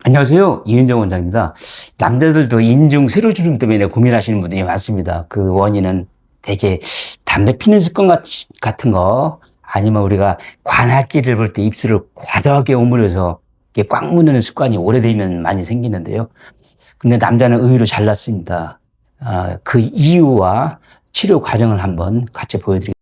안녕하세요. 이은정 원장입니다. 남자들도 인중 세로주름 때문에 고민하시는 분들이 많습니다. 그 원인은 대개 담배 피는 습관 같은 거, 아니면 우리가 관악기를 볼 때 입술을 과도하게 오므려서 이렇게 꽉 무는 습관이 오래되면 많이 생기는데요. 근데 남자는 의외로 잘났습니다. 그 이유와 치료 과정을 한번 같이 보여드리겠습니다.